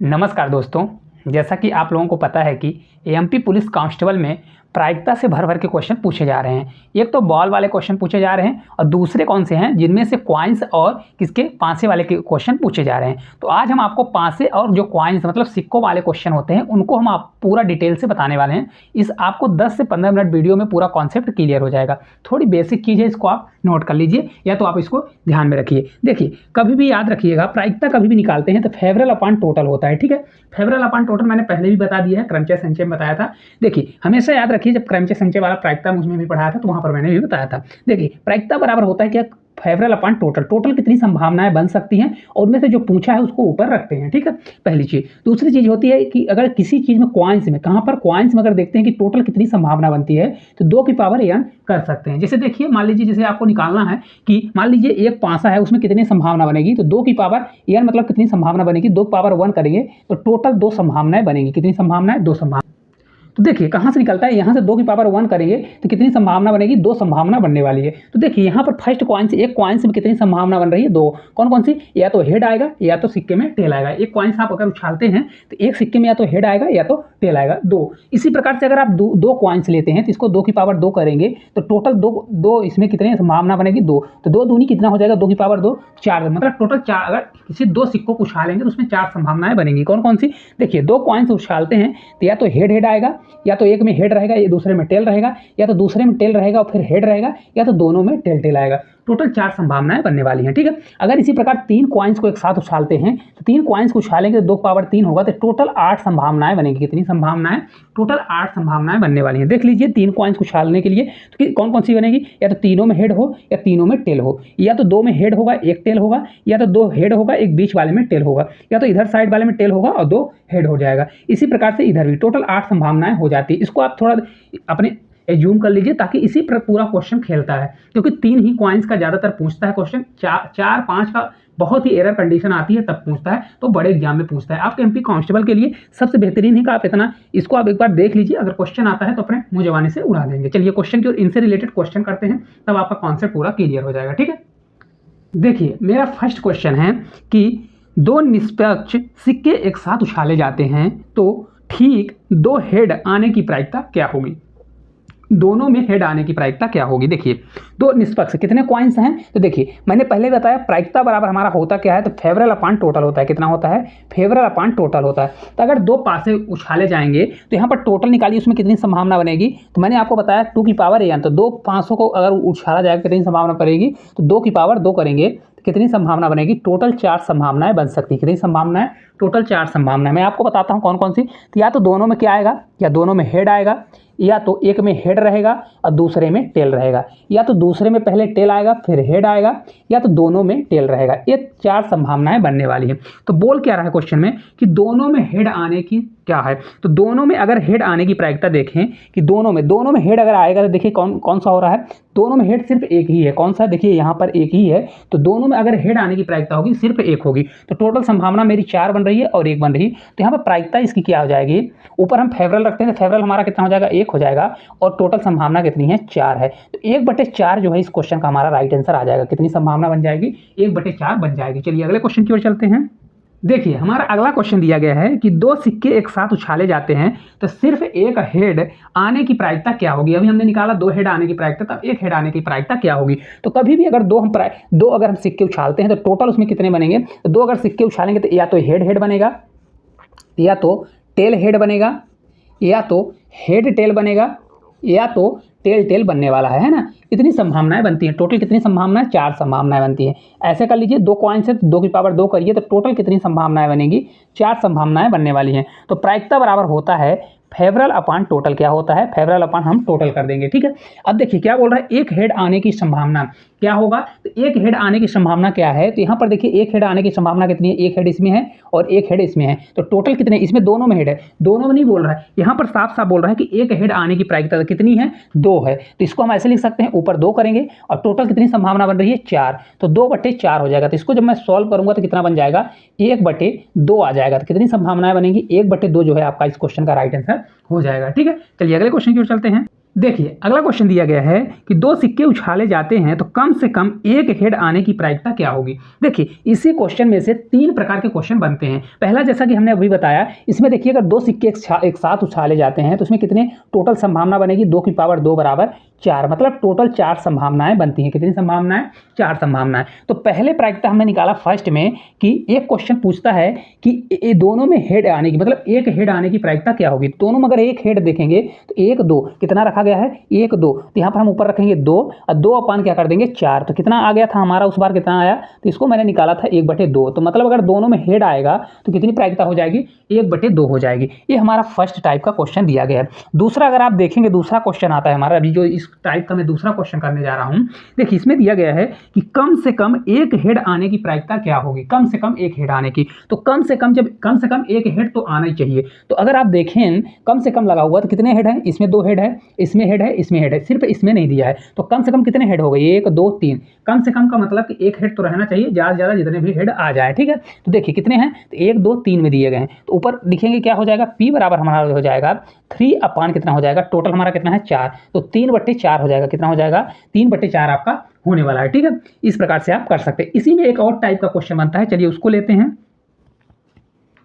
नमस्कार दोस्तों, जैसा कि आप लोगों को पता है कि एमपी पुलिस कांस्टेबल में प्रायिकता से भर भर के क्वेश्चन पूछे जा रहे हैं। एक तो बॉल वाले क्वेश्चन पूछे जा रहे हैं और दूसरे कौन से हैं जिनमें से क्वाइंस और किसके पासे वाले के क्वेश्चन पूछे जा रहे हैं। तो आज हम आपको पासे और जो क्वाइंस मतलब सिक्कों वाले क्वेश्चन होते हैं उनको हम आप पूरा डिटेल से बताने वाले हैं। इस आपको 10 से 15 मिनट वीडियो में पूरा कॉन्सेप्ट क्लियर हो जाएगा। थोड़ी बेसिक चीज़ है, इसको आप नोट कर लीजिए या तो आप इसको ध्यान में रखिए। देखिए, कभी भी याद रखिएगा, प्रायिकता कभी भी निकालते हैं तो फेवरल अपॉन टोटल होता है। ठीक है, फेवरल अपॉन टोटल मैंने पहले भी बता दिया है, क्रमचय संचय में बताया था। देखिए, हमेशा याद रखिए, जब क्रमचय संचय वाला प्रायिकता उसमें भी पढ़ाया था तो वहां पर मैंने भी बताया था। देखिए, प्रायिकता बराबर होता है क्या, फेवरल अपॉन टोटल। टोटल कितनी संभावनाएं बन सकती हैं और उनमें से जो पूछा है उसको ऊपर रखते हैं। ठीक है, पहली चीज। दूसरी चीज होती है कि अगर किसी चीज में क्वाइंस में, कहां पर क्वाइंस में अगर देखते हैं कि टोटल कितनी संभावना बनती है तो 2 की पावर n कर सकते हैं। जैसे देखिए, मान लीजिए जैसे आपको निकालना है कि मान लीजिए एक पासा है, उसमें कितनी संभावना बनेगी, तो 2 की पावर n मतलब कितनी संभावना बनेगी, 2 की पावर 1 करेंगे तो टोटल 2 संभावनाएं बनेगी। कितनी संभावनाएं, 2 संभावना। तो देखिए कहाँ से निकलता है, यहाँ से 2 की पावर 1 करेंगे तो कितनी संभावना बनेगी, 2 संभावना बनने वाली है। तो देखिए यहाँ पर फर्स्ट क्वाइंस, एक क्वाइंस में कितनी संभावना बन रही है, 2। कौन कौन सी, या तो हेड आएगा या तो सिक्के में टेल आएगा। एक क्वाइंस आप अगर उछालते हैं तो एक सिक्के में या तो हेड आएगा या तो टेल आएगा, 2। इसी प्रकार से अगर आप दो क्वाइंस लेते हैं तो इसको 2 की पावर 2 करेंगे तो टोटल दो इसमें कितनी संभावना बनेगी, 2। तो 2 दूनी कितना हो जाएगा, 2 की पावर 2, 4। मतलब टोटल 4। अगर किसी 2 सिक्कों को उछालेंगे तो उसमें 4 संभावनाएं बनेंगी। कौन कौन सी, देखिए 2 क्वाइंस उछालते हैं तो या तो हेड आएगा, या तो एक में हेड रहेगा, या दूसरे में टेल रहेगा, या तो दूसरे में टेल रहेगा और फिर हेड रहेगा, या तो दोनों में टेल आएगा। टोटल 4 संभावनाएं बनने वाली हैं। ठीक है, अगर इसी प्रकार 3 क्वाइंस को एक साथ उछालते हैं तो 3 क्वाइंस को उछालेंगे तो 2 पावर 3 होगा तो टोटल 8 संभावनाएं बनेगी। कितनी संभावनाएं, टोटल 8 संभावनाएं बनने वाली हैं। देख लीजिए, 3 क्वाइंस को उछालने के लिए तो कौन कौन सी बनेगी, या तो तीनों में हेड हो या तीनों में टेल हो, या तो 2 में हेड होगा एक टेल होगा, या तो 2 हेड होगा एक बीच वाले में टेल होगा, या तो इधर साइड वाले में टेल होगा और 2 हेड हो जाएगा। इसी प्रकार से इधर भी टोटल 8 संभावनाएं हो जाती है। इसको आप थोड़ा अपने एज्यूम कर लीजिए ताकि इसी पर पूरा क्वेश्चन खेलता है, क्योंकि 3 ही क्वाइंस का ज्यादातर पूछता है क्वेश्चन। 4-5 का बहुत ही एरर कंडीशन आती है तब पूछता है, तो बड़े एग्जाम में पूछता है। आपके एमपी कांस्टेबल के लिए सबसे बेहतरीन है कि आप इतना इसको आप एक बार देख लीजिए, अगर क्वेश्चन आता है तो अपने मुंह जवानी से उड़ा देंगे। चलिए क्वेश्चन की और इनसे रिलेटेड क्वेश्चन करते हैं, तब आपका कॉन्सेप्ट पूरा क्लियर हो जाएगा। ठीक है, देखिए मेरा फर्स्ट क्वेश्चन है कि 2 निष्पक्ष सिक्के एक साथ उछाले जाते हैं तो ठीक 2 हेड आने की प्रायिकता क्या होगी। दोनों में हेड आने की प्रायिकता क्या होगी। देखिए 2 निष्पक्ष, कितने क्वाइंस हैं, तो देखिए मैंने पहले बताया प्रायिकता बराबर हमारा होता क्या है, तो फेवरल अपॉन टोटल होता है। कितना होता है, फेवरल अपॉन टोटल होता है। तो अगर 2 पासे उछाले जाएंगे तो यहाँ पर टोटल निकालिए, उसमें कितनी संभावना बनेगी। तो मैंने आपको बताया 2 की पावर n, तो 2 पासों को अगर उछाला जाएगा कितनी संभावना पड़ेगी, तो 2 की पावर 2 करेंगे तो कितनी संभावना बनेगी, टोटल 4 संभावनाएं बन सकती है। कितनी संभावनाएं, टोटल 4 संभावनाएं। मैं आपको बताता हूँ कौन कौन सी। तो या तो दोनों में क्या आएगा, या दोनों में हेड आएगा, या तो एक में हेड रहेगा और दूसरे में टेल रहेगा, या तो दूसरे में पहले टेल आएगा फिर हेड आएगा, या तो दोनों में टेल रहेगा। ये 4 संभावनाएं बनने वाली हैं। तो बोल क्या रहा है क्वेश्चन में कि दोनों में हेड आने की क्या है, तो दोनों में अगर हेड आने की प्रायिकता देखें कि दोनों में हेड अगर आएगा तो देखिए कौन सा हो रहा है, दोनों में हेड सिर्फ एक ही है। कौन सा, देखिए यहाँ पर एक ही है, तो दोनों में अगर हेड आने की प्रायिकता होगी सिर्फ एक होगी। तो टोटल संभावना मेरी 4 बन रही है और 1 बन रही है, तो यहाँ पर प्रायिकता इसकी क्या हो जाएगी, ऊपर हम फेवरल रखते हैं तो फेवरल हमारा कितना हो जाएगा, 1 हो जाएगा, और टोटल संभावना कितनी है, 4 है। तो 1/4 जो है इस क्वेश्चन का हमारा राइट आंसर आ जाएगा। कितनी संभावना बन जाएगी, 1/4 बन जाएगी। चलिए अगले क्वेश्चन की ओर चलते हैं। देखिए हमारा अगला क्वेश्चन दिया गया है कि 2 सिक्के एक साथ उछाले जाते हैं तो सिर्फ एक हेड आने की प्रायिकता क्या होगी। अभी हमने निकाला 2 हेड आने की प्रायिकता, तब एक हेड आने की प्रायिकता क्या होगी। तो कभी भी अगर 2 अगर हम सिक्के उछालते हैं तो टोटल उसमें कितने बनेंगे, तो 2 अगर सिक्के उछालेंगे तो या तो हेड बनेगा, या तो टेल हेड बनेगा, या तो हेड टेल बनेगा, या तो टेल बनने वाला है ना। इतनी संभावनाएं बनती हैं। टोटल कितनी संभावनाएं, 4 संभावनाएं बनती हैं। ऐसे कर लीजिए, 2 क्वाइंस है 2 की पावर 2 करिए तो टोटल कितनी संभावनाएं बनेगी, 4 संभावनाएं बनने वाली हैं। तो प्रायिकता बराबर होता है फेवरल अपॉन टोटल। क्या होता है, फेवरल अपॉन हम टोटल कर देंगे। ठीक है, अब देखिए क्या बोल रहा है, एक हेड आने की संभावना क्या होगा, तो एक हेड आने की संभावना क्या है, तो यहाँ पर देखिए एक हेड आने की संभावना कितनी है, एक हेड इसमें है और एक हेड इसमें है, तो टोटल कितने, इसमें दोनों में हेड है, दोनों में नहीं बोल रहा है, यहाँ पर साफ साफ बोल रहा है कि एक हेड आने की प्रायिकता कितनी है, 2 है। तो इसको हम ऐसे लिख सकते हैं, ऊपर 2 करेंगे और टोटल कितनी संभावना बन रही है, 4, तो 2/4 हो जाएगा। तो इसको जब मैं सॉल्व करूंगा तो कितना बन जाएगा, 1/2 आ जाएगा। तो कितनी संभावनाएं बनेगी, 1/2 जो है आपका इस क्वेश्चन का राइट आंसर हो जाएगा। ठीक है, चलिए अगले क्वेश्चन की ओर चलते हैं। देखिए अगला क्वेश्चन दिया गया है कि दो सिक्के उछाले जाते हैं तो कम से कम एक हेड आने की प्रायिकता क्या होगी। देखिए इसी क्वेश्चन में से तीन प्रकार के क्वेश्चन बनते हैं। पहला जैसा कि हमने अभी बताया, इसमें देखिए अगर दो सिक्के एक साथ उछाले जाते हैं तो उसमें कितने टोटल संभावना बनेगी, 2 की पावर 2 बराबर 4, मतलब टोटल 4 संभावनाएं बनती हैं। कितनी संभावनाएं, 4 संभावनाएं। तो पहले प्रायिकता हमने निकाला फर्स्ट में कि एक क्वेश्चन पूछता है कि ये दोनों में हेड आने की, मतलब एक हेड आने की प्रायिकता क्या होगी। दोनों में अगर एक हेड देखेंगे तो 1 2 कितना रखा गया है, 1 2, तो यहाँ पर हम ऊपर रखेंगे 2 और 2 अपान क्या कर देंगे 4, तो कितना आ गया था हमारा उस बार, कितना आया, तो इसको मैंने निकाला था 1/2। तो मतलब अगर दोनों में हेड आएगा तो कितनी प्रायिकता हो जाएगी, 1/2 हो जाएगी। ये हमारा फर्स्ट टाइप का क्वेश्चन दिया गया है। दूसरा अगर आप देखेंगे, दूसरा क्वेश्चन आता है हमारा, अभी जो इस टाइप का मैं दूसरा क्वेश्चन करने जा रहा हूं। देखिए इसमें दिया गया है कि कम से कम एक हेड आने की प्रायिकता क्या होगी, कम से कम एक हेड आने की। तो कम से कम, जब कम से कम एक हेड तो आना ही चाहिए। तो अगर आप देखें कम से कम लगा हुआ तो कितने हेड है, इसमें 2 हेड है, इसमें हेड है, इसमें हेड है, सिर्फ इसमें नहीं दिया है। तो कम से कम कितने हेड हो गए, 1 2 3। कम से कम का मतलब कि एक हेड तो रहना चाहिए, ज्यादा से ज्यादा जितने भी हेड आ जाए। ठीक है, तो देखिए कितने हैं, तो 1 2 3 में दिए गए हैं। तो ऊपर लिखेंगे क्या हो जाएगा, P बराबर हमारा हो जाएगा 3 अपान कितना हो जाएगा, टोटल हमारा कितना है 4, तो 3/4 हो जाएगा। कितना हो जाएगा, 3/4 आपका होने वाला है। ठीक है, इस प्रकार से आप कर सकते हैं। इसी में एक और टाइप का क्वेश्चन बनता है, चलिए उसको लेते हैं।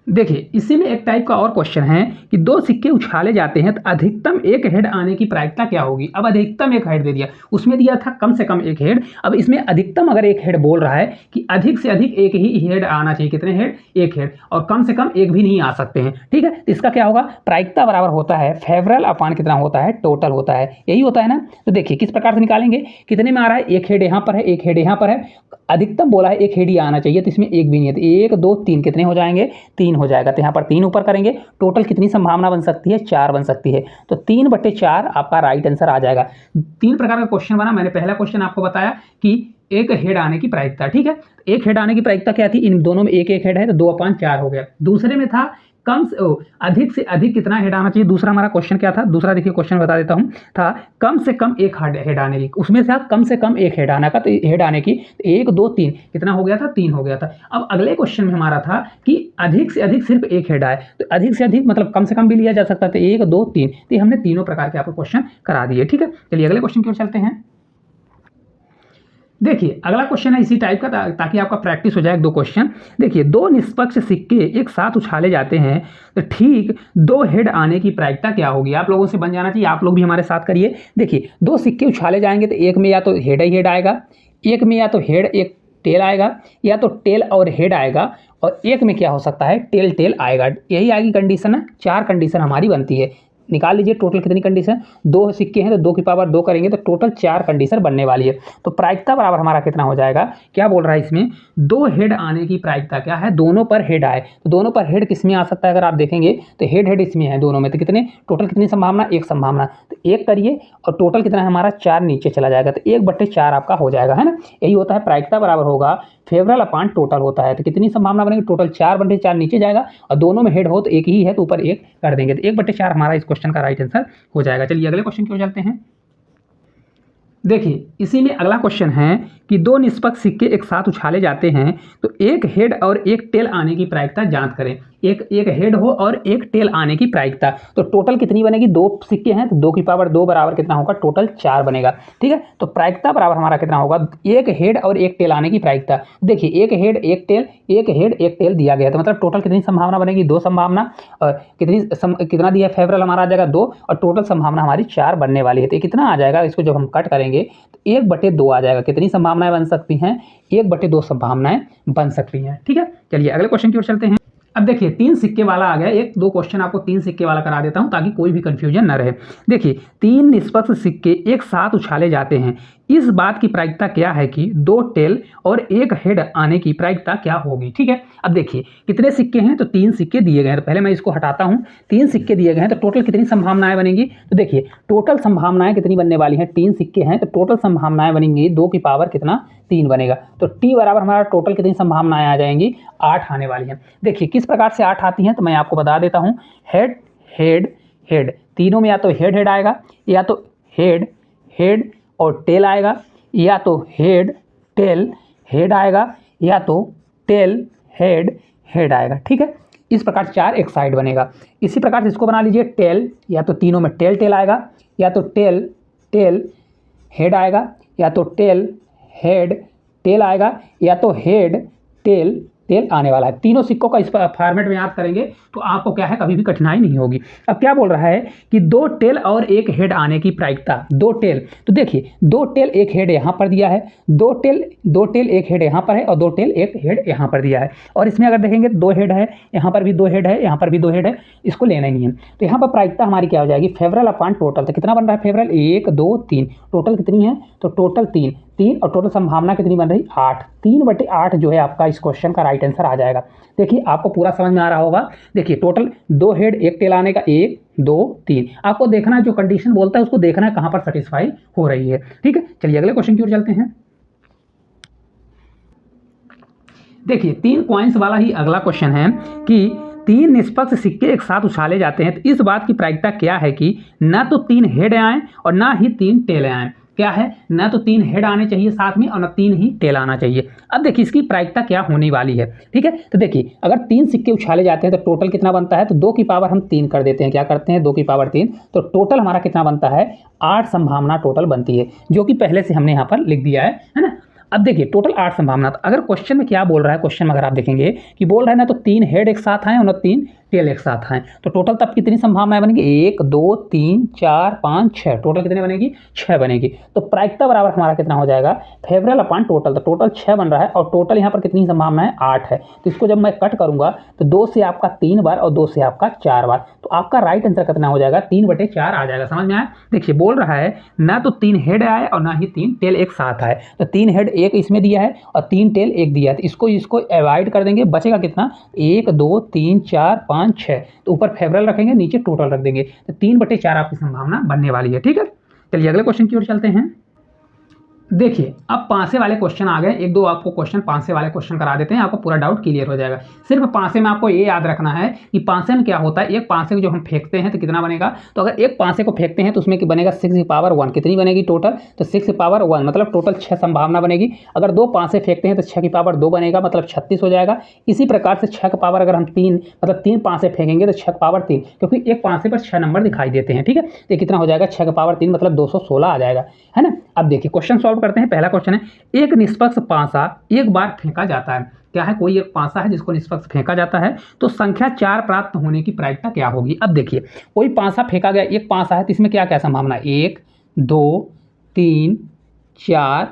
देखिए इसी में एक टाइप का और क्वेश्चन है कि दो सिक्के उछाले जाते हैं तो अधिकतम एक हेड आने की प्रायिकता क्या होगी। अब अधिकतम एक हेड दे दिया, उसमें दिया था कम से कम एक हेड, अब इसमें अधिकतम अगर एक हेड बोल रहा है कि अधिक से अधिक एक ही हेड आना चाहिए। कितने हेड, एक हेड, और कम से कम एक भी नहीं आ सकते हैं। ठीक है, तो इसका क्या होगा, प्रायिकता बराबर होता है फेवरल अपान कितना होता है, टोटल होता है, यही होता है ना। तो देखिए किस प्रकार से निकालेंगे, कितने में आ रहा है, एक हेड यहाँ पर है, एक हेड यहाँ पर है, अधिकतम बोला है एक हेड ही आना चाहिए, तो इसमें एक भी नहीं है, तो 1 2 3 कितने हो जाएंगे, 3 हो जाएगा। तो यहाँ पर 3 ऊपर करेंगे, टोटल कितनी संभावना बन सकती है, 4 बन सकती है। तो 3/4 आपका राइट आंसर आ जाएगा। 3 प्रकार का क्वेश्चन बना। मैंने पहला क्वेश्चन आपको बताया कि एक हेड आने की प्रायिकता। ठीक है, एक हेड आने की प्रायिकता क्या थी, इन दोनों में एक एक हेड है तो 2/4 हो गया। दूसरे में था अधिक से अधिक कितना हेड आना चाहिए। दूसरा हमारा क्वेश्चन क्या था, दूसरा देखिए क्वेश्चन बता देता हूं, था कम से कम एक हेड आने की, उसमें से कम से कम एक हेड आना का, तो हेड आने की 1 2 3 कितना हो गया था, 3 हो गया था। अब अगले क्वेश्चन में हमारा था कि अधिक से अधिक सिर्फ एक हेड आए, तो अधिक से अधिक मतलब कम से कम भी लिया जा सकता था, 1 2 3, तो हमने तीनों प्रकार के आपको क्वेश्चन करा दिए। ठीक है, चलिए अगले क्वेश्चन की ओर चलते हैं। देखिए अगला क्वेश्चन है इसी टाइप का, ताकि आपका प्रैक्टिस हो जाए। 2 क्वेश्चन देखिए, दो निष्पक्ष सिक्के एक साथ उछाले जाते हैं तो ठीक 2 हेड आने की प्रायिकता क्या होगी। आप लोगों से बन जाना चाहिए, आप लोग भी हमारे साथ करिए। देखिए 2 सिक्के उछाले जाएंगे तो एक में या तो हेड ही हेड आएगा, एक में या तो हेड एक टेल आएगा, या तो टेल और हेड आएगा, और एक में क्या हो सकता है, टेल टेल आएगा। यही आएगी कंडीशन है, 4 कंडीशन हमारी बनती है। निकाल लीजिए टोटल कितनी कंडीशन, 2 सिक्के हैं तो 2 की पावर 2 करेंगे तो टोटल 4 कंडीशन बनने वाली है। तो प्रायिकता बराबर हमारा कितना हो जाएगा, क्या बोल रहा है इसमें, 2 हेड आने की प्रायिकता क्या है, दोनों पर हेड आए। तो दोनों पर हेड किस में आ सकता है, अगर आप देखेंगे तो हेड हेड इसमें है दोनों में, तो कितने टोटल कितनी संभावना, एक संभावना, तो एक करिए और टोटल कितना है हमारा, 4 नीचे चला जाएगा, तो 1/4 आपका हो जाएगा, है ना। यही होता है प्रायिकता बराबर होगा फेवरल अपान टोटल होता है। तो कितनी संभावना बनेगी, टोटल 4/4 नीचे जाएगा, और दोनों में हेड हो तो एक ही है तो ऊपर एक कर देंगे, तो 1/4 हमारा इस क्वेश्चन का राइट आंसर हो जाएगा। चलिए अगले क्वेश्चन की ओर चलते हैं। देखिए इसी में अगला क्वेश्चन है कि दो निष्पक्ष सिक्के एक साथ उछाले जाते हैं तो एक हेड और एक टेल आने की प्रायिकता ज्ञात करें। एक हेड हो और एक टेल आने की प्रायिकता, तो टोटल कितनी बनेगी, 2 सिक्के हैं तो 2 की पावर 2 बराबर कितना होगा, टोटल 4 बनेगा। ठीक है, तो प्रायिकता बराबर हमारा कितना होगा, एक हेड और एक टेल आने की प्रायिकता। देखिए एक हेड एक टेल, एक हेड एक टेल दिया गया, तो मतलब टोटल कितनी संभावना बनेगी, 2 संभावना, और कितना दिया फेवरल हमारा आ जाएगा 2, और टोटल संभावना हमारी 4 बनने वाली है। तो कितना आ जाएगा, इसको जब हम कट करेंगे तो 1/2 आ जाएगा। कितनी संभावनाएं बन सकती हैं, 1/2 संभावनाएं बन सकती हैं। ठीक है, चलिए अगले क्वेश्चन की ओर चलते हैं। अब देखिए 3 सिक्के वाला आ गया, 1 2 क्वेश्चन आपको 3 सिक्के वाला करा देता हूं ताकि कोई भी कंफ्यूजन न रहे। देखिए 3 निष्पक्ष सिक्के एक साथ उछाले जाते हैं, इस बात की प्रायिकता क्या है कि 2 टेल और एक हेड आने की प्रायिकता क्या होगी। ठीक है, अब देखिए कितने सिक्के हैं, तो 3 सिक्के दिए गए हैं, तो पहले मैं इसको हटाता हूं। 3 सिक्के दिए गए हैं तो टोटल कितनी संभावनाएं बनेंगी, तो देखिए टोटल संभावनाएं कितनी बनने वाली हैं, 3 सिक्के हैं तो टोटल संभावनाएं बनेंगी 2 की पावर कितना, 3 बनेगा। तो टी बराबर हमारा टोटल कितनी संभावनाएं आ जाएंगी, 8 आने वाली हैं। देखिए किस प्रकार से 8 आती हैं, तो मैं आपको बता देता हूं। हेड हेड हेड, तीनों में या तो हेड हेड आएगा, या तो हेड हेड और टेल आएगा, या तो हेड टेल हेड आएगा, या तो टेल हेड हेड आएगा। ठीक है, इस प्रकार 4 एक साइड बनेगा। इसी प्रकार से इसको बना लीजिए टेल, या तो तीनों में टेल टेल आएगा, या तो टेल टेल हेड आएगा, या तो टेल हेड टेल आएगा, या तो हेड टेल टेल आने वाला है। तीनों सिक्कों का इस फॉर्मेट में याद करेंगे तो आपको क्या है, कभी भी कठिनाई नहीं होगी। अब क्या बोल रहा है कि 2 टेल और 1 हेड आने की प्रायिकता, 2 टेल, तो देखिए 2 टेल 1 हेड यहाँ पर दिया है, 2 टेल 1 हेड यहाँ पर है, और 2 टेल 1 हेड यहाँ पर दिया है। और इसमें अगर देखेंगे 2 हेड है, यहाँ पर भी 2 हेड है, यहाँ पर भी 2 हेड है, इसको लेना ही नहीं है। तो यहाँ पर प्रायिकता हमारी क्या हो जाएगी, फेवरल अपॉन टोटल। तो कितना बन रहा है फेवरल, 1 2 3, टोटल कितनी है, तो टोटल 3 और टोटल संभावना कितनी बन रही, 8। 3/8 जो है आपका इस क्वेश्चन का राइट आंसर आ जाएगा। देखिए आपको पूरा समझ में आ रहा होगा। देखिए टोटल 2 हेड 1 टेल आने का, 1 2 3, आपको देखना है जो कंडीशन बोलता है उसको देखना है कहाँ पर सेटिस्फाई हो रही है। ठीक है, चलिए अगले क्वेश्चन की ओर चलते हैं। देखिए 3 कॉइन्स वाला ही अगला क्वेश्चन है कि 3 निष्पक्ष सिक्के एक साथ उछाले जाते हैं, तो इस बात की प्रायिकता क्या है कि ना तो 3 हेड आए और ना ही 3 टेल आए। क्या है, ना तो 3 हेड आने चाहिए साथ में और ना 3 ही टेल आना चाहिए। अब देखिए इसकी प्रायिकता क्या होने वाली है। ठीक है, तो देखिए अगर 3 सिक्के उछाले जाते हैं तो टोटल कितना बनता है, तो 2 की पावर हम 3 कर देते हैं। क्या करते हैं, 2 की पावर 3, तो टोटल हमारा कितना बनता है, 8 संभावना टोटल बनती है, जो कि पहले से हमने यहाँ पर लिख दिया है ना। अब देखिए टोटल 8 संभावना। तो अगर क्वेश्चन में क्या बोल रहा है, क्वेश्चन में अगर आप देखेंगे कि बोल रहा है ना तो 3 हेड एक साथ आए और ना 3 टेल एक साथ आए, तो टोटल तब कितनी संभावनाएं बनेगी, 1 2 3 4 5 6, टोटल कितने बनेगी, 6 बनेगी। तो प्रायिकता बराबर हमारा कितना हो जाएगा, फेवरल अपॉन टोटल। तो टोटल 6 बन रहा है और टोटल यहाँ पर कितनी संभावना है, 8 है। तो इसको जब मैं कट करूंगा तो 2 से आपका 3 बार और 2 से आपका 4 बार, तो आपका राइट आंसर कितना हो जाएगा, 3/4 आ जाएगा। समझ में आया। देखिए बोल रहा है ना तो 3 हेड आए और ना ही 3 टेल एक साथ आए, तो 3 हेड एक इसमें दिया है और 3 टेल एक दिया है, तो इसको अवॉइड कर देंगे, बचेगा कितना, 1 2 3 4 5 6, तो ऊपर फेवरल रखेंगे, नीचे टोटल रख देंगे, तो 3/4 आपकी संभावना बनने वाली है। ठीक है, चलिए अगले क्वेश्चन की ओर चलते हैं। देखिए अब पांसे वाले क्वेश्चन आ गए, 1 2 आपको क्वेश्चन पांसे वाले क्वेश्चन करा देते हैं, आपको पूरा डाउट क्लियर हो जाएगा। सिर्फ पांसे में आपको ये याद रखना है कि पांसे में क्या होता है, एक पांसे को जो हम फेंकते हैं तो कितना बनेगा, तो अगर एक पांसे को फेंकते हैं तो उसमें बनेगा 6 की पावर 1, कितनी बनेगी टोटल, तो 6 की पावर 1 मतलब टोटल 6 संभावना बनेगी। अगर 2 पांसे फेंकते हैं तो 6 की पावर 2 बनेगा, मतलब 36 हो जाएगा। इसी प्रकार से 6 की पावर अगर हम 3 मतलब 3 पांसे फेंकेंगे तो 6 की पावर 3, क्योंकि एक पांसे पर 6 नंबर दिखाई देते हैं। ठीक है, तो कितना हो जाएगा, 6 की पावर 3 मतलब 216 आ जाएगा, है ना। अब देखिए क्वेश्चन सॉल्व करते हैं। पहला क्वेश्चन है, एक निष्पक्ष पासा एक बार फेंका जाता है। क्या है, कोई एक पासा है जिसको निष्पक्ष फेंका जाता है, तो संख्या 4 प्राप्त होने की प्रायिकता क्या होगी। अब देखिए कोई पासा फेंका गया, एक पासा है, तो इसमें क्या क्या संभावना है, 1 2 3 4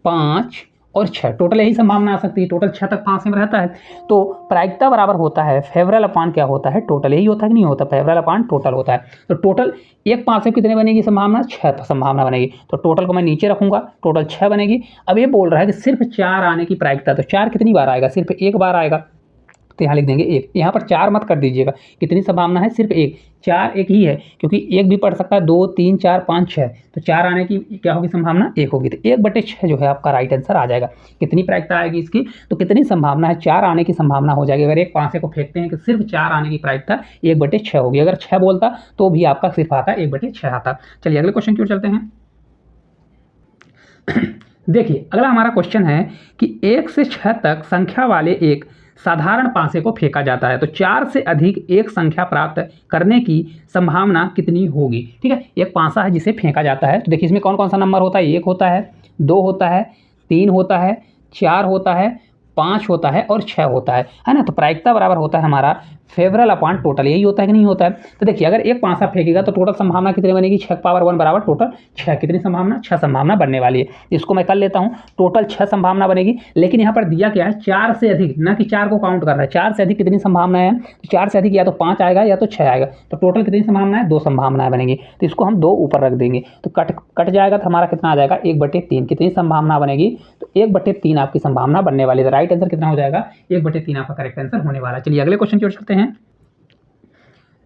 5 और 6, टोटल यही संभावना आ सकती है। टोटल 6 तक पासे में रहता है, तो प्रायिकता बराबर होता है फेवरल अपॉन क्या होता है, टोटल। यही होता है कि नहीं होता, फेवरल अपॉन टोटल होता है। तो टोटल एक पासे में कितने बनेगी संभावना, 6 संभावना बनेगी, तो टोटल को मैं नीचे रखूंगा, टोटल 6 बनेगी। अब ये बोल रहा है कि सिर्फ 4 आने की प्रायिकता, तो 4 कितनी बार आएगा, सिर्फ एक बार आएगा, तो यहाँ लिख देंगे 1। यहाँ पर 4 मत कर दीजिएगा, कितनी संभावना है, सिर्फ 1। 4 एक ही है, क्योंकि 1 भी पढ़ सकता है, 2 3 4 5 6, तो 4 आने की क्या होगी संभावना, 1 होगी। तो 1/6 जो है आपका राइट आंसर आ जाएगा। कितनी प्रायिकता आएगी इसकी, तो कितनी संभावना है, 4 आने की संभावना हो जाएगी। अगर एक पासे को फेंकते हैं कि सिर्फ 4 आने की प्रायिकता 1/6 होगी। अगर 6 बोलता तो भी आपका सिर्फ आता 1/6 आता। चलिए अगले क्वेश्चन की ओर चलते हैं। देखिए अगला हमारा क्वेश्चन है कि 1 से 6 तक संख्या वाले एक साधारण पासे को फेंका जाता है, तो 4 से अधिक एक संख्या प्राप्त करने की संभावना कितनी होगी। ठीक है, एक पासा है जिसे फेंका जाता है, तो देखिए इसमें कौन कौन सा नंबर होता है, 1 होता है, 2 होता है, 3 होता है, 4 होता है, 5 होता है और 6 होता है ना। तो प्रायिकता बराबर होता है हमारा फेवरल अपॉन टोटल। यही होता है कि नहीं होता है। तो देखिए अगर एक पासा फेंकेगा तो टोटल संभावना कितनी बनेगी, 6 पावर 1 बराबर टोटल 6, कितनी संभावना, 6 संभावना बनने वाली है। इसको मैं कर लेता हूँ, टोटल 6 संभावना बनेगी। लेकिन यहाँ पर दिया क्या है, 4 से अधिक, ना कि 4 को काउंट कर रहा है, 4 से अधिक कितनी संभावना है, तो 4 से अधिक या तो 5 आएगा या तो 6 आएगा, तो टोटल कितनी संभावना है, 2 संभावनाएं बनेगी। तो इसको हम 2 ऊपर रख देंगे, तो कट जाएगा तो हमारा कितना आ जाएगा, 1/3। कितनी संभावना बनेगी, तो 1/3 आपकी संभावना बनने वाली है। राइट आंसर कितना हो जाएगा, 1/3 आपका करेक्ट आंसर होने वाला है। चलिए अगले क्वेश्चन की ओर चलते हैं।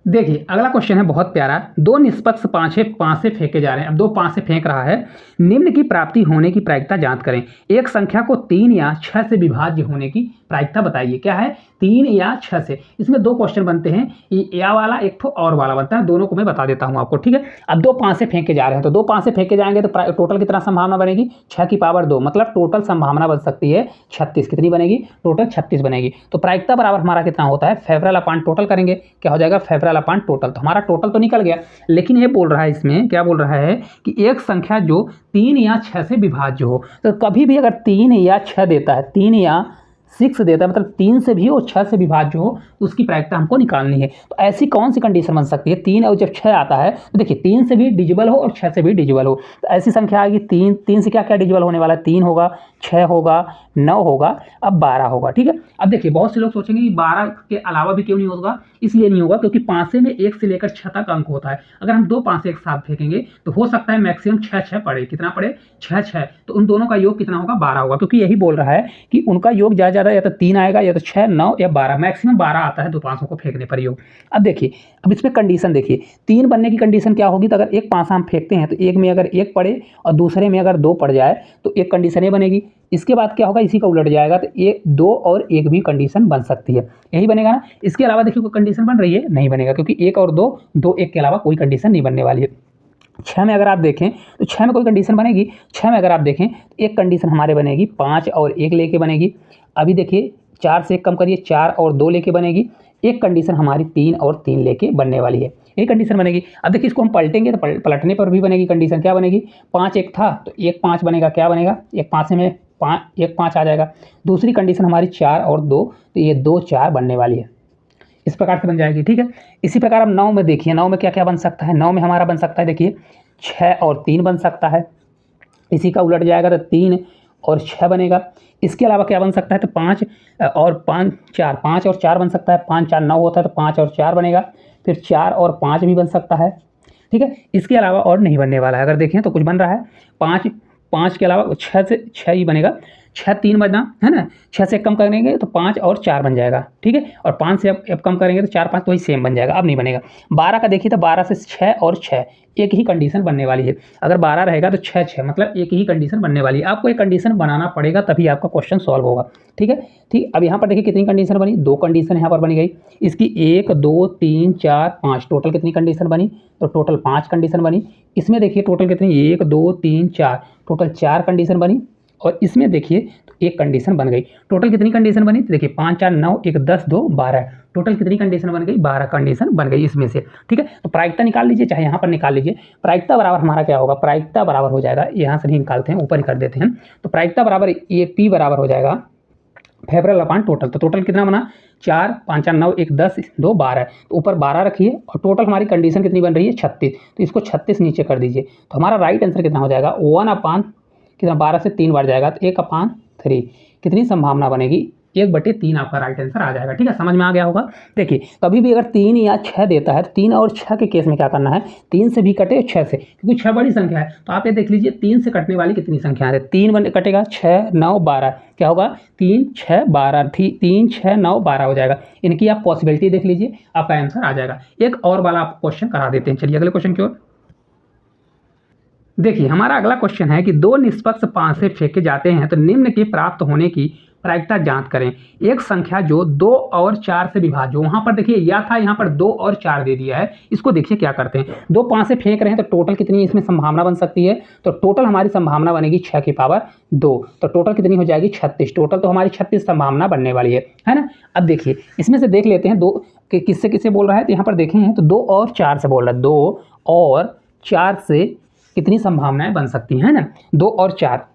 देखिए अगला क्वेश्चन है बहुत प्यारा, 2 निष्पक्ष पासे फेंके जा रहे हैं। अब 2 पासे फेंक रहा है, निम्न की प्राप्ति होने की प्रायिकता ज्ञात करें। एक संख्या को 3 या 6 से विभाज्य होने की प्रायिकता बताइए। क्या है, 3 या 6 से। इसमें 2 क्वेश्चन बनते हैं, या वाला एक ठो और वाला बनता है, दोनों को मैं बता देता हूँ आपको, ठीक है। अब 2 5 से फेंके जा रहे हैं, तो 2 5 से फेंके जाएंगे तो टोटल कितना संभावना बनेगी, 6 की पावर 2, मतलब टोटल संभावना बन सकती है 36। कितनी बनेगी, टोटल 36 बनेगी। तो प्रायिकता बराबर हमारा कितना होता है, फेवरल अपॉन टोटल करेंगे, क्या हो जाएगा, फेवरल अपॉन टोटल। तो हमारा टोटल तो निकल गया, लेकिन ये बोल रहा है, इसमें क्या बोल रहा है कि एक संख्या जो 3 या 6 से विभाज्य हो। तो कभी भी अगर 3 या 6 देता है, 3 या 6 देता है, मतलब 3 से भी और 6 से विभाज्य हो, उसकी प्रायिकता हमको निकालनी है। तो ऐसी कौन सी कंडीशन बन सकती है, 3 और जब 6 आता है तो देखिए 3 से भी डिजिबल हो और 6 से भी डिजिबल हो। तो ऐसी संख्या आएगी, 3 से क्या क्या डिजिबल होने वाला है, 3 होगा, 6 होगा, 9 होगा, अब 12 होगा, ठीक है। अब देखिए बहुत से लोग सोचेंगे कि 12 के अलावा भी क्यों नहीं होगा, इसलिए नहीं होगा क्योंकि पांचे में 1 से लेकर 6 तक अंक होता है। अगर हम 2 पांचे एक साथ फेंकेंगे तो हो सकता है मैक्सिमम 6 पड़े, कितना पड़े, 6, तो उन दोनों का योग कितना होगा, 12 होगा, क्योंकि यही बोल रहा है कि उनका योग ज़्यादा या तो 3 आएगा, या तो 6, 9 या 12, मैक्सिमम 12 आता है 2 पांचों को फेंकने पर योग। अब देखिए, अब इसमें कंडीशन देखिए, 3 बनने की कंडीशन क्या होगी, तो अगर एक पांचा हम फेंकते हैं तो एक में अगर 1 पड़े और दूसरे में अगर 2 पड़ जाए तो एक कंडीशन ये बनेगी। इसके बाद क्या होगा, इसी का उलट जाएगा तो 2 और 1 भी कंडीशन बन सकती है, यही बनेगा ना। इसके अलावा देखिए कोई कंडीशन बन रही है, नहीं बनेगा, क्योंकि 1 और 2, 2 1 के अलावा कोई कंडीशन नहीं बनने वाली है। 6 में अगर आप देखें तो 6 में कोई कंडीशन बनेगी, 6 में अगर आप देखें तो एक कंडीशन हमारे बनेगी 5 और 1 लेके बनेगी। अभी देखिए 4 से 1 कम करिए, 4 और 2 लेके बनेगी। एक कंडीशन हमारी 3 और 3 लेके बनने वाली है, यही कंडीशन बनेगी। अब देखिए इसको हम पलटेंगे तो पलटने पर भी बनेगी कंडीशन, क्या बनेगी, 5 1 था तो 1 5 बनेगा, क्या बनेगा, 1 5 में 1 5 आ जाएगा। दूसरी कंडीशन हमारी 4 और 2, तो ये 2 4 बनने वाली है, इस प्रकार से बन जाएगी, ठीक है। इसी प्रकार अब 9 में देखिए, 9 में क्या क्या बन सकता है, 9 में हमारा बन सकता है, देखिए 6 और 3 बन सकता है, इसी का उलट जाएगा तो 3 और 6 बनेगा। इसके अलावा क्या बन सकता है, तो 5 और 5 4, 5 और 4 बन सकता है, 5 4 9 होता है तो 5 और 4 बनेगा, फिर 4 और 5 भी बन सकता है, ठीक है। इसके अलावा और नहीं बनने वाला है, अगर देखें तो कुछ बन रहा है, 5 के अलावा 6 से 6 ही बनेगा, 6 3 बना है ना, 6 से कम करेंगे तो 5 और 4 बन जाएगा, ठीक है। और 5 से अब कम करेंगे तो 4 5 तो वही सेम बन जाएगा, अब नहीं बनेगा। 12 का देखिए तो 12 से 6 और 6 एक ही कंडीशन बनने वाली है, अगर 12 रहेगा तो 6 मतलब एक ही कंडीशन बनने वाली है। आपको एक कंडीशन बनाना पड़ेगा तभी आपका क्वेश्चन सॉल्व होगा, ठीक है। ठीक, अब यहाँ पर देखिए कितनी कंडीशन बनी, 2 कंडीशन यहाँ पर बनी गई। इसकी 1 2 3 4 5 टोटल कितनी कंडीशन बनी, तो टोटल 5 कंडीशन बनी। इसमें देखिए टोटल कितनी, 1 2 3 4, टोटल 4 कंडीशन बनी। और इसमें देखिए तो एक कंडीशन बन गई। टोटल कितनी कंडीशन बनी, तो देखिए 5 4 9 1 10 2 12, टोटल कितनी कंडीशन बन गई, 12 कंडीशन बन गई इसमें से, ठीक है। तो प्रायिकता निकाल लीजिए, चाहे यहाँ पर निकाल लीजिए। प्रायिकता बराबर हमारा क्या होगा, प्रायिकता बराबर हो जाएगा, यहाँ से नहीं निकालते हैं, ऊपर ही कर देते हैं। तो प्रायिकता बराबर ये P बराबर हो जाएगा फेवरल अपॉन टोटल। तो टोटल कितना बना, 4 5 4 9 1 10 2 12, तो ऊपर 12 रखिए और टोटल हमारी कंडीशन कितनी बन रही है, 36, तो इसको 36 नीचे कर दीजिए। तो हमारा राइट आंसर कितना हो जाएगा, 1 अपान कितना, 12 से 3 बार जाएगा तो 1/3, कितनी संभावना बनेगी, 1/3 आपका राइट आंसर आ जाएगा, ठीक है। समझ में आ गया होगा। देखिए कभी भी अगर 3 या 6 देता है तो 3 और 6 के केस में क्या करना है, 3 से भी कटे 6 से, क्योंकि 6 बड़ी संख्या है। तो आप ये देख लीजिए 3 से कटने वाली कितनी संख्या है, 3 कटेगा, 6 9 12, क्या होगा, 3 6 12, 3 6 9 12 हो जाएगा। इनकी आप पॉसिबिलिटी देख लीजिए, आपका आंसर आ जाएगा। एक और वाला आप क्वेश्चन करा देते हैं, चलिए अगले क्वेश्चन की ओर। देखिए हमारा अगला क्वेश्चन है कि 2 निष्पक्ष पासे फेंके जाते हैं तो निम्न के प्राप्त होने की प्रायिकता जांच करें। एक संख्या जो 2 और 4 से विभाज्य हो, वहां पर देखिए या था, यहाँ पर 2 और 4 दे दिया है। इसको देखिए क्या करते हैं, 2 पासे फेंक रहे हैं तो टोटल कितनी इसमें संभावना बन सकती है, तो टोटल हमारी संभावना बनेगी 6 की पावर 2, तो टोटल कितनी हो जाएगी 36, टोटल तो हमारी 36 संभावना बनने वाली है ना। अब देखिए इसमें से देख लेते हैं 2 किससे किससे बोल रहा है, तो यहाँ पर देखें तो 2 और 4 से बोल रहा है, 2 और 4 से कितनी संभावनाएं बन सकती हैं ना, 2 और 4।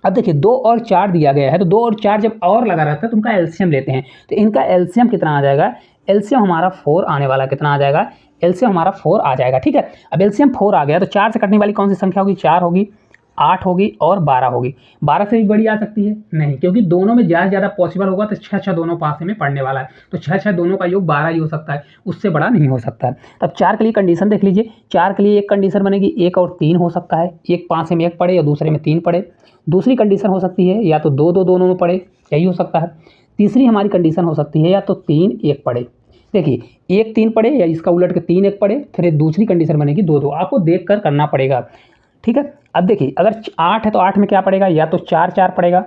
अब देखिए 2 और 4 दिया गया है, तो 2 और 4 जब और लगा रहता है तो उनका एलसीएम लेते हैं, तो इनका एलसीएम कितना आ जाएगा, एलसीएम हमारा 4 आने वाला, कितना आ जाएगा, एलसीएम हमारा 4 आ जाएगा, ठीक है। अब एलसीएम 4 आ गया तो 4 से कटने वाली कौन सी संख्या होगी, 4 होगी, 8 होगी और 12 होगी। 12 से भी बड़ी आ सकती है नहीं, क्योंकि दोनों में ज़्यादा पॉसिबल होगा तो 6 6 दोनों पासे में पड़ने वाला है, तो 6 6 दोनों का योग 12 ही हो सकता है, उससे बड़ा नहीं हो सकता है। तब 4 के लिए कंडीशन देख लीजिए, 4 के लिए एक कंडीशन बनेगी 1 और 3 हो सकता है, एक पासे में 1 पड़े या दूसरे में 3 पड़े। दूसरी कंडीशन हो सकती है या तो 2 2 दोनों में पड़े, यही हो सकता है। तीसरी हमारी कंडीशन हो सकती है या तो 3 1 पड़े, देखिए 1 3 पड़े या इसका उलट के 3 1 पड़े, फिर एक दूसरी कंडीशन बनेगी 2 2, आपको देख कर करना पड़ेगा, ठीक है। अब देखिए अगर 8 है तो 8 में क्या पड़ेगा, या तो 4 4 पड़ेगा,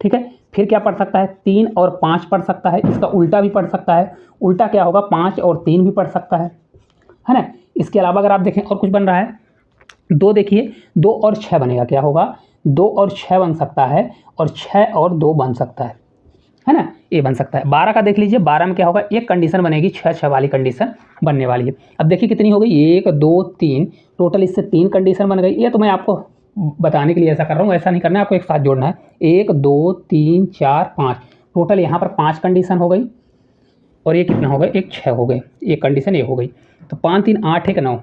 ठीक है, फिर क्या पढ़ सकता है, 3 और 5 पढ़ सकता है, इसका उल्टा भी पढ़ सकता है। उल्टा क्या होगा, 5 और 3 भी पढ़ सकता है ना। इसके अलावा अगर आप देखें और कुछ बन रहा है, 2 देखिए, 2 और 6 बनेगा, क्या होगा, 2 और 6 बन सकता है, और 6 और 2 बन सकता है ना, ये बन सकता है। 12 का देख लीजिए, 12 में क्या होगा, एक कंडीशन बनेगी, 6 वाली कंडीशन बनने वाली है। अब देखिए कितनी हो गई, 1 2 3, टोटल इससे 3 कंडीशन बन गई। ये तो मैं आपको बताने के लिए ऐसा कर रहा हूँ, ऐसा नहीं करना है, आपको एक साथ जोड़ना है। 1 2 3 4 5, टोटल यहाँ पर 5 कंडीशन हो गई, और ये कितना हो गया, एक 6 हो गए, एक कंडीशन ये हो गई। तो 5 3 8 1 9,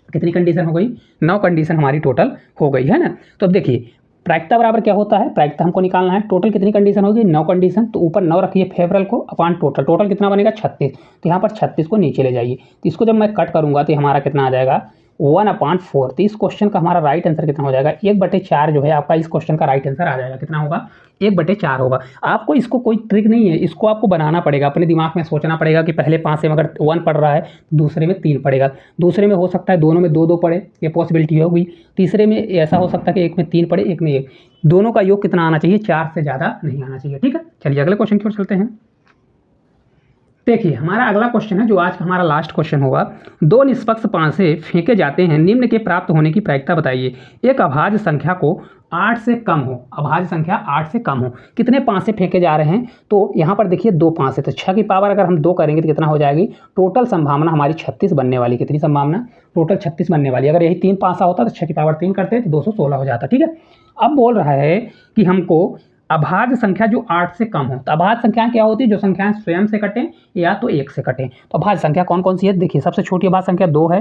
कितनी कंडीशन हो गई, 9 कंडीशन हमारी टोटल हो गई, है ना। तो अब देखिए प्रायिकता बराबर क्या होता है, प्रायिकता हमको निकालना है, टोटल कितनी कंडीशन होगी, 9 कंडीशन। तो ऊपर 9 रखिए फेवरल को अपॉन टोटल, टोटल कितना बनेगा 36। तो यहाँ पर 36 को नीचे ले जाइए, तो इसको जब मैं कट करूँगा तो हमारा कितना आ जाएगा, 1/4। तो इस क्वेश्चन का हमारा राइट आंसर कितना हो जाएगा, 1/4 जो है आपका इस क्वेश्चन का राइट आंसर आ जाएगा। कितना होगा, 1/4 होगा। आपको इसको कोई ट्रिक नहीं है, इसको आपको बनाना पड़ेगा, अपने दिमाग में सोचना पड़ेगा कि पहले 5 में अगर 1 पढ़ रहा है, दूसरे में 3 पढ़ेगा, दूसरे में हो सकता है दोनों में 2 2 पढ़े, ये पॉसिबिलिटी होगी। तीसरे में ऐसा हो सकता है कि एक में 3 पढ़े, एक में 1। दोनों का योग कितना आना चाहिए, 4 से ज़्यादा नहीं आना चाहिए। ठीक है, चलिए अगले क्वेश्चन की ओर चलते हैं। देखिए हमारा अगला क्वेश्चन है, जो आज का हमारा लास्ट क्वेश्चन होगा। 2 निष्पक्ष पासे फेंके जाते हैं, निम्न के प्राप्त होने की प्रायिकता बताइए। एक अभाज्य संख्या को 8 से कम हो, अभाज्य संख्या 8 से कम हो, कितने पासे फेंके जा रहे हैं। तो यहाँ पर देखिए 2 पासे, तो 6 की पावर अगर हम 2 करेंगे तो कितना हो जाएगी, टोटल संभावना हमारी 36 बनने वाली। कितनी संभावना, टोटल 36 बनने वाली। अगर यही 3 पासा होता तो 6 की पावर 3 करते तो 216 हो जाता। ठीक है, अब बोल रहा है कि हमको अभाज्य संख्या जो 8 से कम हो। तो अभाज्य संख्याएं क्या होती है, जो संख्याएं स्वयं से कटें या तो 1 से कटें। तो अभाज्य संख्या कौन कौन सी है, देखिए सबसे छोटी अभाज्य संख्या 2 है,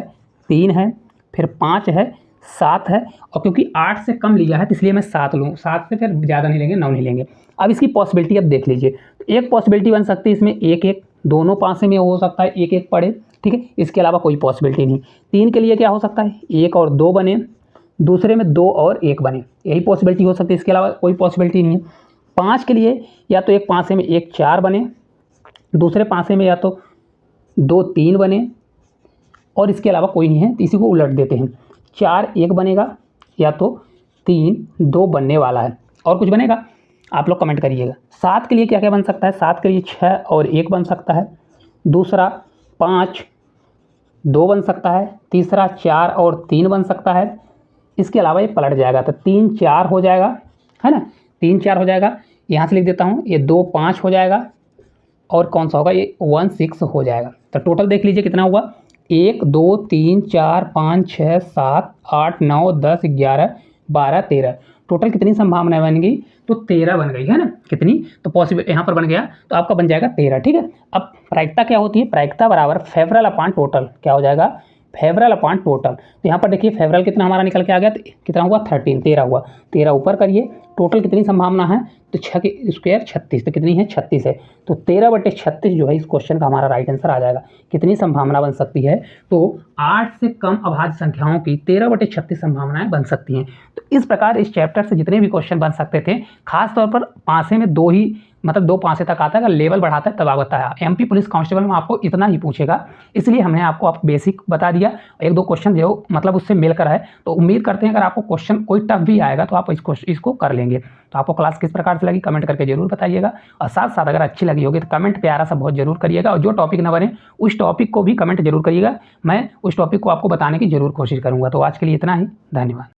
3 है, फिर 5 है, 7 है, और क्योंकि 8 से कम लिया है तो इसलिए मैं 7 लूँ, 7 से फिर ज़्यादा नहीं लेंगे, 9 नहीं लेंगे। अब इसकी पॉसिबिलिटी अब देख लीजिए, एक पॉसिबिलिटी बन सकती है इसमें 1 1, दोनों पासे में हो सकता है 1 1 पड़े। ठीक है, इसके अलावा कोई पॉसिबिलिटी नहीं। 3 के लिए क्या हो सकता है, 1 और 2 बने, दूसरे में 2 और 1 बने, यही पॉसिबिलिटी हो सकती है, इसके अलावा कोई पॉसिबिलिटी नहीं है। 5 के लिए या तो एक पासे में 1 4 बने, दूसरे पासे में या तो 2 3 बने, और इसके अलावा कोई नहीं है, तो इसी को उलट देते हैं, 4 1 बनेगा या तो 3 2 बनने वाला है। और कुछ बनेगा आप लोग कमेंट करिएगा। 7 के लिए क्या क्या बन सकता है, 7 के लिए 6 और 1 बन सकता है, दूसरा 5 2 बन सकता है, तीसरा 4 और 3 बन सकता है। इसके अलावा ये पलट जाएगा तो 3 4 हो जाएगा, है ना, 3 4 हो जाएगा। यहाँ से लिख देता हूँ, ये 2 5 हो जाएगा, और कौन सा होगा, ये 1 6 हो जाएगा। तो टोटल देख लीजिए कितना हुआ, 1 2 3 4 5 6 7 8 9 10 11 12 13, टोटल कितनी संभावनाएं बन गई, तो 13 बन गई, है ना। कितनी, तो पॉसिबल यहाँ पर बन गया, तो आपका बन जाएगा 13। ठीक है, अब प्रायिकता क्या होती है, प्रायिकता बराबर फेवरल अपॉन टोटल, क्या हो जाएगा, फेवरल अपॉन टोटल। तो यहाँ पर देखिए फेवरल कितना हमारा निकल के आ गया, तो कितना हुआ 13, 13 हुआ, 13 ऊपर करिए, टोटल कितनी संभावना है, तो 6 की स्क्वायर 36, तो कितनी है 36 है, तो 13/36 जो है इस क्वेश्चन का हमारा राइट आंसर आ जाएगा। कितनी संभावना बन सकती है, तो 8 से कम अभाज्य संख्याओं की 13/36 संभावनाएं बन सकती हैं। तो इस प्रकार इस चैप्टर से जितने भी क्वेश्चन बन सकते थे, खासतौर पर पासे में 2 ही, मतलब 2 पासे तक आता है, अगर लेवल बढ़ाता है तब आता है। एमपी पुलिस कांस्टेबल में आपको इतना ही पूछेगा, इसलिए हमने आपको आप बेसिक बता दिया, 1 2 क्वेश्चन जो मतलब उससे मिलकर है। तो उम्मीद करते हैं अगर आपको क्वेश्चन कोई टफ भी आएगा तो आप इसको कर लेंगे। तो आपको क्लास किस प्रकार से लगी कमेंट करके जरूर बताइएगा, और साथ साथ अगर अच्छी लगी होगी तो कमेंट प्यारा सा बहुत जरूर करिएगा, और जो टॉपिक ना बने उस टॉपिक को भी कमेंट जरूर करिएगा, मैं उस टॉपिक को आपको बताने की जरूर कोशिश करूँगा। तो आज के लिए इतना ही, धन्यवाद।